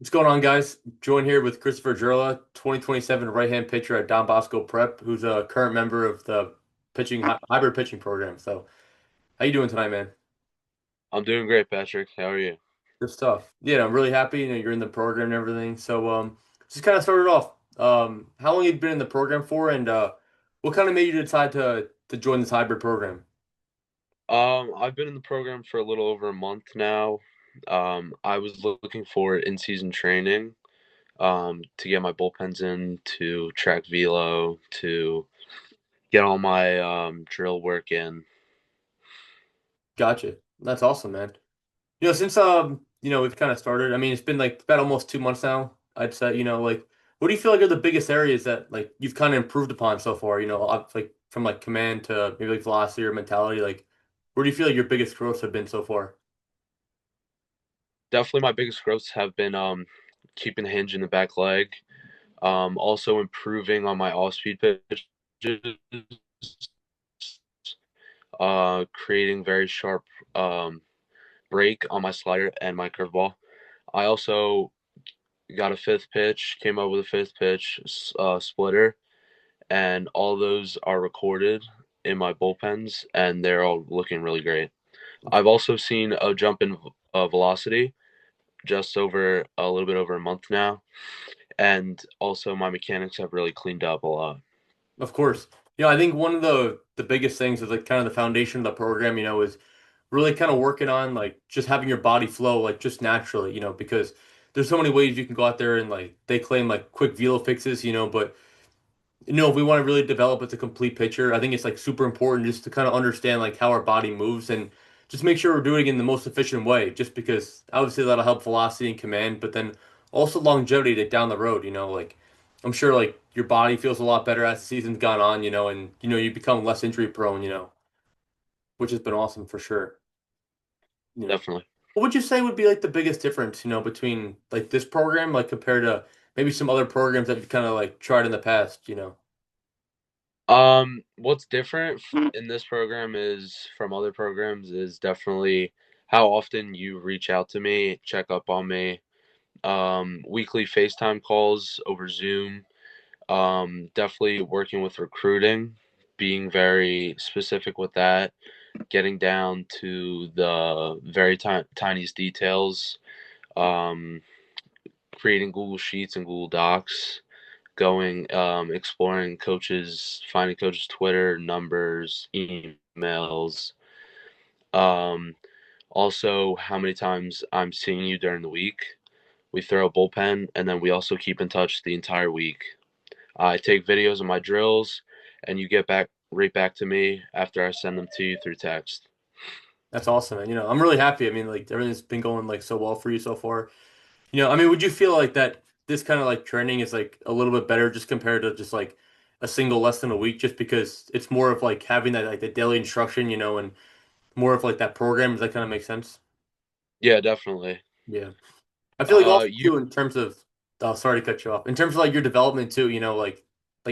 What's going on, guys? Join here with Christopher Jerla, 2027 right-hand pitcher at Don Bosco Prep, who's a current member of the hybrid pitching program. So, how you doing tonight, man? I'm doing great, Patrick. How are you? Good stuff. Yeah, I'm really happy. You're in the program and everything. So, just kind of started off. How long you been in the program for, and what kind of made you decide to join this hybrid program? I've been in the program for a little over a month now. I was looking for in-season training, to get my bullpens in, to track velo, to get all my drill work in. Gotcha. That's awesome, man. Since we've kind of started. I mean, it's been like about almost 2 months now. I'd say, like, what do you feel like are the biggest areas that like you've kind of improved upon so far? Like from like command to maybe like velocity or mentality. Like, where do you feel like your biggest growths have been so far? Definitely, my biggest growths have been keeping the hinge in the back leg, also improving on my off-speed pitches, creating very sharp break on my slider and my curveball. I also got a fifth pitch, came up with a fifth pitch splitter, and all those are recorded in my bullpens, and they're all looking really great. I've also seen a jump in velocity just over a little bit over a month now, and also my mechanics have really cleaned up a lot. Of course. I think one of the biggest things is like kind of the foundation of the program, is really kind of working on like just having your body flow like just naturally, because there's so many ways you can go out there and like they claim like quick velo fixes, but if we want to really develop as a complete pitcher, I think it's like super important just to kind of understand like how our body moves and just make sure we're doing it in the most efficient way. Just because obviously that'll help velocity and command, but then also longevity to down the road. Like I'm sure like your body feels a lot better as the season's gone on. And you become less injury prone. Which has been awesome for sure. You know, Definitely. what would you say would be like the biggest difference? Between like this program like compared to maybe some other programs that you kind of like tried in the past? What's different in this program is from other programs is definitely how often you reach out to me, check up on me, weekly FaceTime calls over Zoom. Definitely working with recruiting, being very specific with that, getting down to the very tiniest details, um, creating Google Sheets and Google Docs, going, exploring coaches, finding coaches' Twitter, numbers, emails. Um, Also, how many times I'm seeing you during the week. We throw a bullpen, and then we also keep in touch the entire week. I take videos of my drills, and you get back right back to me after I send them to you through text. That's awesome, and I'm really happy. I mean, like everything's been going like so well for you so far. I mean, would you feel like that this kind of like training is like a little bit better just compared to just like a single lesson a week, just because it's more of like having that like the daily instruction, and more of like that program. Does that kind of make sense? Yeah, definitely. Yeah. I feel like also You too in terms of sorry to cut you off. In terms of like your development too, like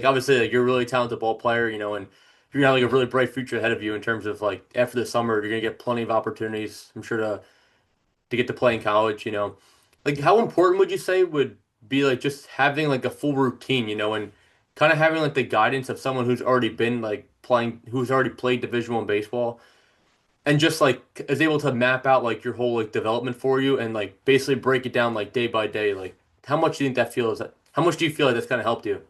obviously like you're a really talented ball player, and you're gonna have like a really bright future ahead of you in terms of like after the summer, you're gonna get plenty of opportunities, I'm sure to get to play in college. Like how important would you say would be like just having like a full routine, and kind of having like the guidance of someone who's already been like playing, who's already played Division I baseball and just like is able to map out like your whole like development for you and like basically break it down like day by day. Like how much do you think that feels how much do you feel like that's kind of helped you?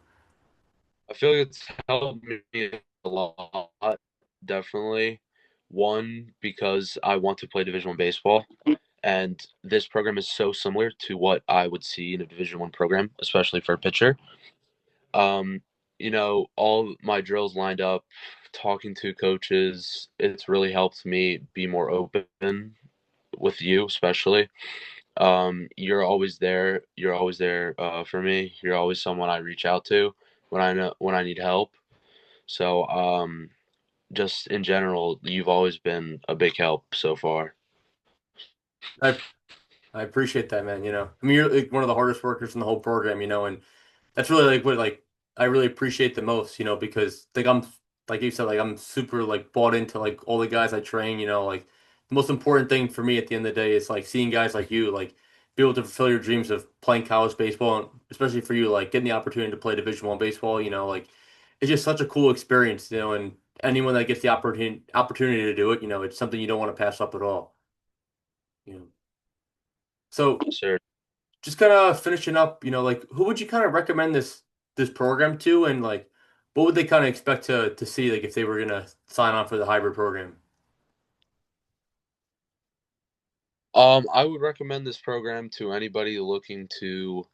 I feel like it's helped me a lot, definitely. One, because I want to play Division One baseball, and this program is so similar to what I would see in a Division One program, especially for a pitcher. Um, all my drills lined up, talking to coaches, it's really helped me be more open with you, especially. You're always there. You're always there for me. You're always someone I reach out to when I need help. So, just in general, you've always been a big help so far. I I appreciate that, man. I mean, you're like one of the hardest workers in the whole program, and that's really like what like I really appreciate the most, because like I'm like you said, like I'm super like bought into like all the guys I train, like the most important thing for me at the end of the day is like seeing guys like you like be able to fulfill your dreams of playing college baseball, and especially for you, like getting the opportunity to play Division I baseball. Like it's just such a cool experience, and anyone that gets the opportunity to do it, it's something you don't want to pass up at all. You know. So Yes, sir. just kind of finishing up, like who would you kind of recommend this program to, and like what would they kind of expect to see, like if they were gonna sign on for the hybrid program? I would recommend this program to anybody looking to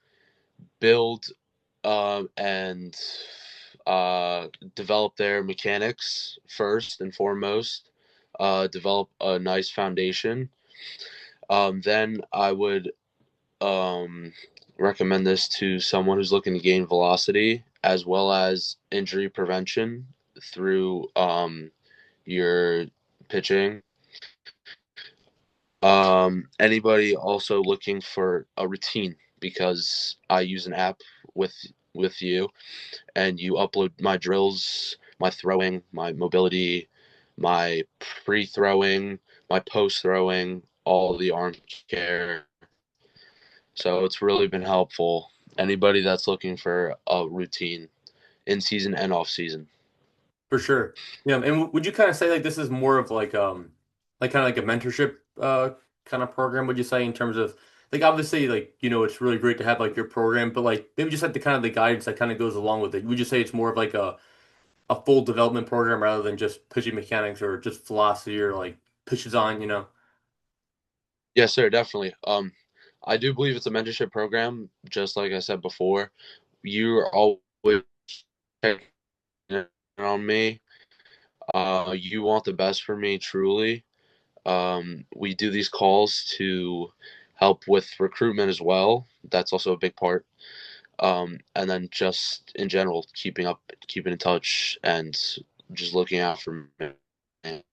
build and develop their mechanics first and foremost. Develop a nice foundation. Then I would um, recommend this to someone who's looking to gain velocity as well as injury prevention through your pitching. Anybody also looking for a routine because I use an app with you and you upload my drills, my throwing, my mobility, my pre-throwing, my post-throwing, all the arm care. So it's really been helpful. Anybody that's looking for a routine in season and off season. For sure. Yeah, and would you kind of say like this is more of like kind of like a mentorship kind of program, would you say, in terms of like obviously like it's really great to have like your program, but like maybe just like the kind of the guidance that kind of goes along with it. Would you say it's more of like a full development program rather than just pitching mechanics or just philosophy or like pitch design? Yes, sir, definitely. I do believe it's a mentorship program, just like I said before. You're always checking in on me. You want the best for me, truly. We do these calls to help with recruitment as well. That's also a big part. And then just in general, keeping in touch, and just looking out for me,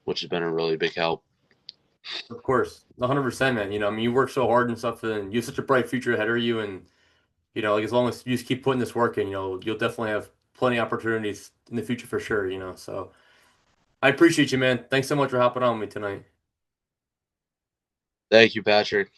which has been a really big help. Of course, 100%, man. I mean, you work so hard and stuff, and you have such a bright future ahead of you, and like as long as you just keep putting this work in, you'll definitely have plenty of opportunities in the future for sure. So I appreciate you, man. Thanks so much for hopping on with me tonight. Thank you, Patrick.